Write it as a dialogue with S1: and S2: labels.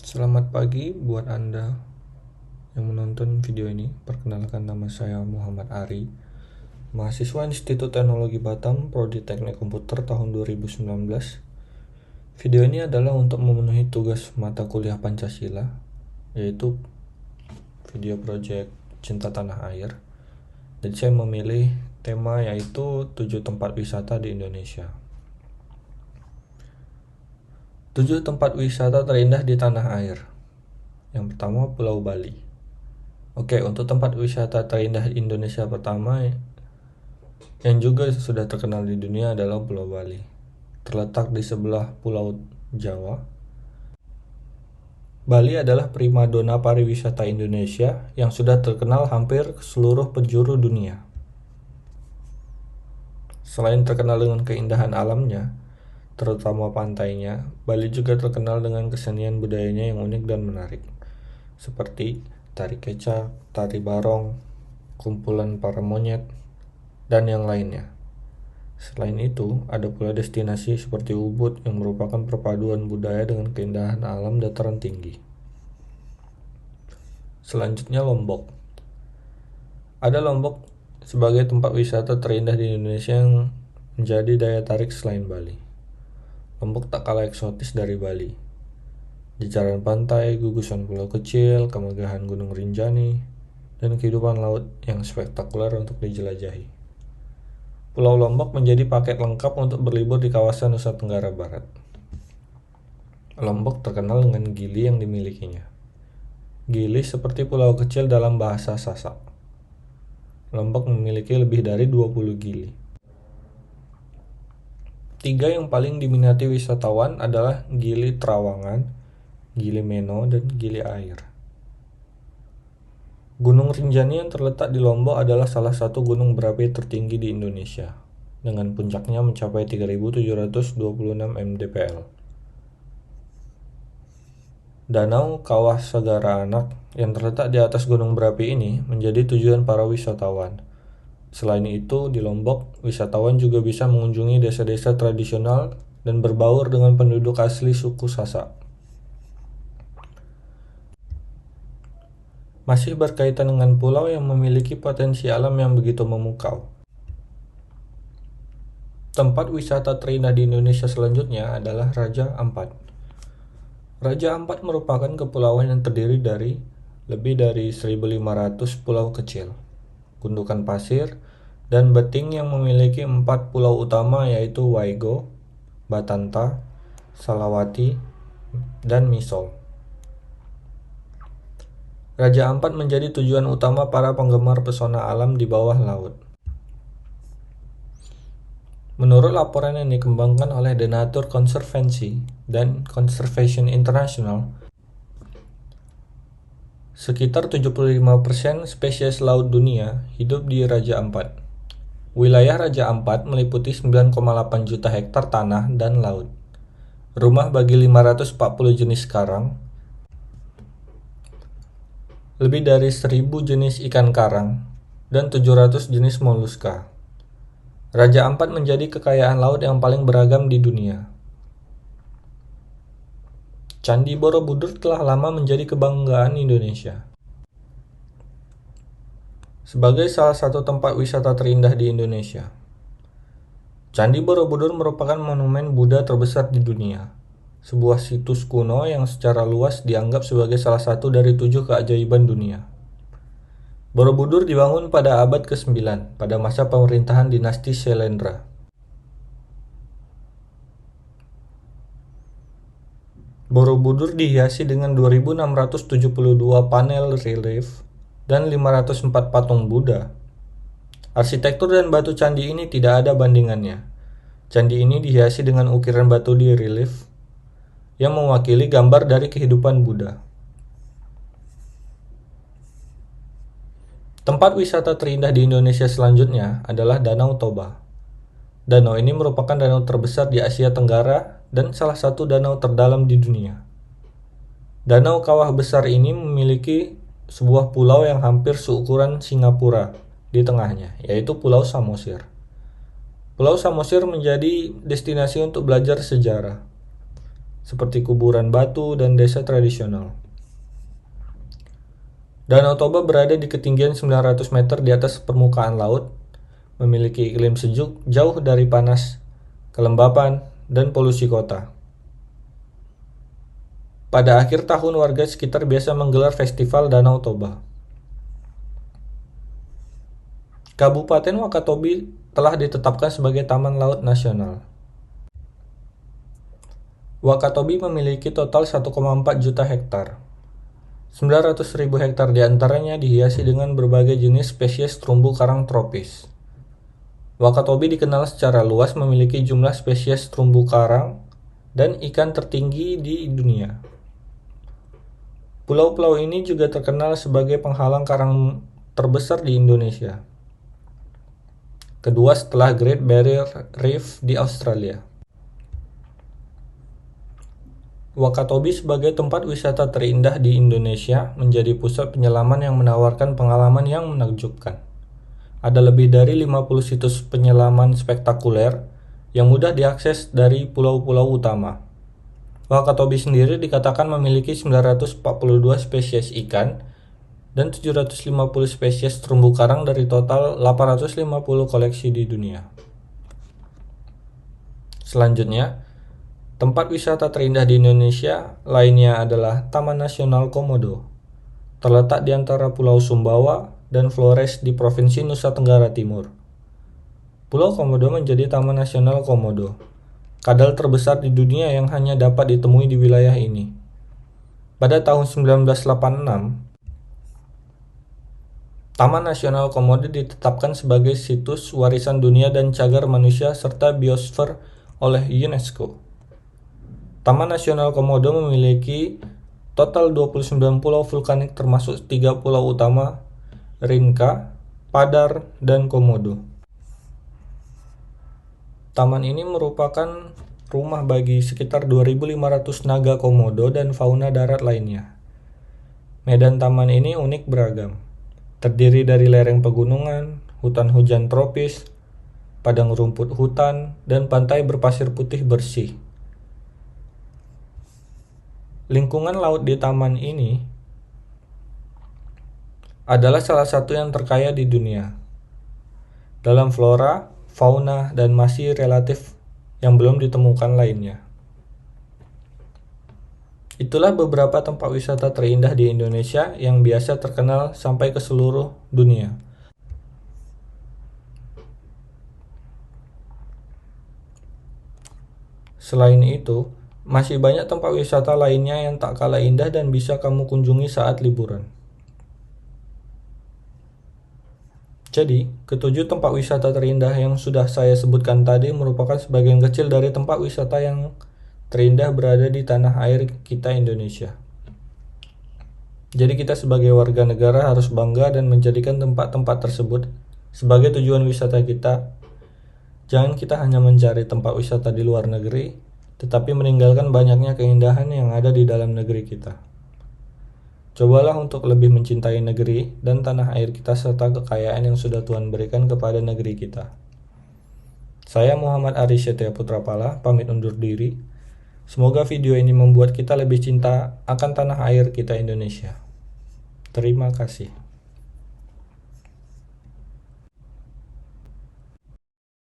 S1: Selamat pagi buat Anda yang menonton video ini. Perkenalkan, nama saya Muhammad Ari, mahasiswa Institut Teknologi Batam, Prodi Teknik Komputer tahun 2019. Video ini adalah untuk memenuhi tugas mata kuliah Pancasila, yaitu video project Cinta Tanah Air. Dan saya memilih tema yaitu 7 tempat wisata di Indonesia. 7 tempat wisata terindah di tanah air. Yang pertama, Pulau Bali. Oke, untuk tempat wisata terindah Indonesia pertama yang juga sudah terkenal di dunia adalah Pulau Bali. Terletak di sebelah Pulau Jawa. Bali adalah primadona pariwisata Indonesia yang sudah terkenal hampir ke seluruh penjuru dunia. Selain terkenal dengan keindahan alamnya, terutama pantainya, Bali juga terkenal dengan kesenian budayanya yang unik dan menarik, seperti tari kecak, tari barong, kumpulan para monyet, dan yang lainnya. Selain itu, ada pula destinasi seperti Ubud yang merupakan perpaduan budaya dengan keindahan alam dataran tinggi. Selanjutnya, Lombok. Ada Lombok sebagai tempat wisata terindah di Indonesia yang menjadi daya tarik selain Bali. Lombok tak kalah eksotis dari Bali. Jajaran pantai, gugusan pulau kecil, kemegahan Gunung Rinjani, dan kehidupan laut yang spektakuler untuk dijelajahi. Pulau Lombok menjadi paket lengkap untuk berlibur di kawasan Nusa Tenggara Barat. Lombok terkenal dengan gili yang dimilikinya. Gili seperti pulau kecil dalam bahasa Sasak. Lombok memiliki lebih dari 20 gili. 3 yang paling diminati wisatawan adalah Gili Trawangan, Gili Meno, dan Gili Air. Gunung Rinjani yang terletak di Lombok adalah salah satu gunung berapi tertinggi di Indonesia, dengan puncaknya mencapai 3.726 mdpl. Danau Kawah Sagara Anak yang terletak di atas gunung berapi ini menjadi tujuan para wisatawan. Selain itu, di Lombok, wisatawan juga bisa mengunjungi desa-desa tradisional dan berbaur dengan penduduk asli suku Sasak. Masih berkaitan dengan pulau yang memiliki potensi alam yang begitu memukau. Tempat wisata terindah di Indonesia selanjutnya adalah Raja Ampat. Raja Ampat merupakan kepulauan yang terdiri dari lebih dari 1.500 pulau kecil, gundukan pasir, dan beting yang memiliki 4 pulau utama yaitu Waigo, Batanta, Salawati, dan Misol. Raja Ampat menjadi tujuan utama para penggemar pesona alam di bawah laut. Menurut laporan yang dikembangkan oleh The Nature Conservancy dan Conservation International, sekitar 75% spesies laut dunia hidup di Raja Ampat. Wilayah Raja Ampat meliputi 9,8 juta hektar tanah dan laut, rumah bagi 540 jenis karang, lebih dari 1.000 jenis ikan karang, dan 700 jenis moluska. Raja Ampat menjadi kekayaan laut yang paling beragam di dunia. Candi Borobudur telah lama menjadi kebanggaan Indonesia. Sebagai salah satu tempat wisata terindah di Indonesia, Candi Borobudur merupakan monumen Buddha terbesar di dunia, sebuah situs kuno yang secara luas dianggap sebagai salah satu dari 7 keajaiban dunia. Borobudur dibangun pada abad ke-9 pada masa pemerintahan dinasti Syailendra. Borobudur dihiasi dengan 2.672 panel relief dan 504 patung Buddha. Arsitektur dan batu candi ini tidak ada bandingannya. Candi ini dihiasi dengan ukiran batu di relief yang mewakili gambar dari kehidupan Buddha. Tempat wisata terindah di Indonesia selanjutnya adalah Danau Toba. Danau ini merupakan danau terbesar di Asia Tenggara dan salah satu danau terdalam di dunia. Danau Kawah Besar ini memiliki sebuah pulau yang hampir seukuran Singapura di tengahnya, yaitu Pulau Samosir. Pulau Samosir menjadi destinasi untuk belajar sejarah. seperti kuburan batu dan desa tradisional. Danau Toba berada di ketinggian 900 meter di atas permukaan laut, memiliki iklim sejuk jauh dari panas, kelembapan, dan polusi kota. Pada akhir tahun, warga sekitar biasa menggelar festival Danau Toba. Kabupaten Wakatobi telah ditetapkan sebagai Taman Laut Nasional. Wakatobi memiliki total 1,4 juta hektar. 900.000 hektar diantaranya dihiasi dengan berbagai jenis spesies terumbu karang tropis. Wakatobi dikenal secara luas memiliki jumlah spesies terumbu karang dan ikan tertinggi di dunia. Pulau-pulau ini juga terkenal sebagai penghalang karang terbesar di Indonesia, kedua setelah Great Barrier Reef di Australia. Wakatobi sebagai tempat wisata terindah di Indonesia menjadi pusat penyelaman yang menawarkan pengalaman yang menakjubkan. Ada lebih dari 50 situs penyelaman spektakuler yang mudah diakses dari pulau-pulau utama. Wakatobi sendiri dikatakan memiliki 942 spesies ikan dan 750 spesies terumbu karang dari total 850 koleksi di dunia. Selanjutnya, tempat wisata terindah di Indonesia lainnya adalah Taman Nasional Komodo, terletak di antara Pulau Sumbawa dan Flores di Provinsi Nusa Tenggara Timur. Pulau Komodo menjadi Taman Nasional Komodo, kadal terbesar di dunia yang hanya dapat ditemui di wilayah ini. Pada tahun 1986, Taman Nasional Komodo ditetapkan sebagai situs warisan dunia dan cagar manusia serta biosfer oleh UNESCO. Taman Nasional Komodo memiliki total 29 pulau vulkanik termasuk 3 pulau utama, Rinca, Padar, dan Komodo. Taman ini merupakan rumah bagi sekitar 2.500 naga komodo dan fauna darat lainnya. Medan taman ini unik beragam, terdiri dari lereng pegunungan, hutan hujan tropis, padang rumput hutan, dan pantai berpasir putih bersih. Lingkungan laut di taman ini adalah salah satu yang terkaya di dunia dalam flora, fauna, dan masih relatif yang belum ditemukan lainnya. Itulah beberapa tempat wisata terindah di Indonesia yang biasa terkenal sampai ke seluruh dunia. Selain itu, masih banyak tempat wisata lainnya yang tak kalah indah dan bisa kamu kunjungi saat liburan. Jadi, ketujuh tempat wisata terindah yang sudah saya sebutkan tadi merupakan sebagian kecil dari tempat wisata yang terindah berada di tanah air kita Indonesia. Jadi kita sebagai warga negara harus bangga dan menjadikan tempat-tempat tersebut sebagai tujuan wisata kita. Jangan kita hanya mencari tempat wisata di luar negeri, tetapi meninggalkan banyaknya keindahan yang ada di dalam negeri kita. Cobalah untuk lebih mencintai negeri dan tanah air kita serta kekayaan yang sudah Tuhan berikan kepada negeri kita. Saya Muhammad Ari Setia Putrapala, pamit undur diri. Semoga video ini membuat kita lebih cinta akan tanah air kita Indonesia. Terima kasih.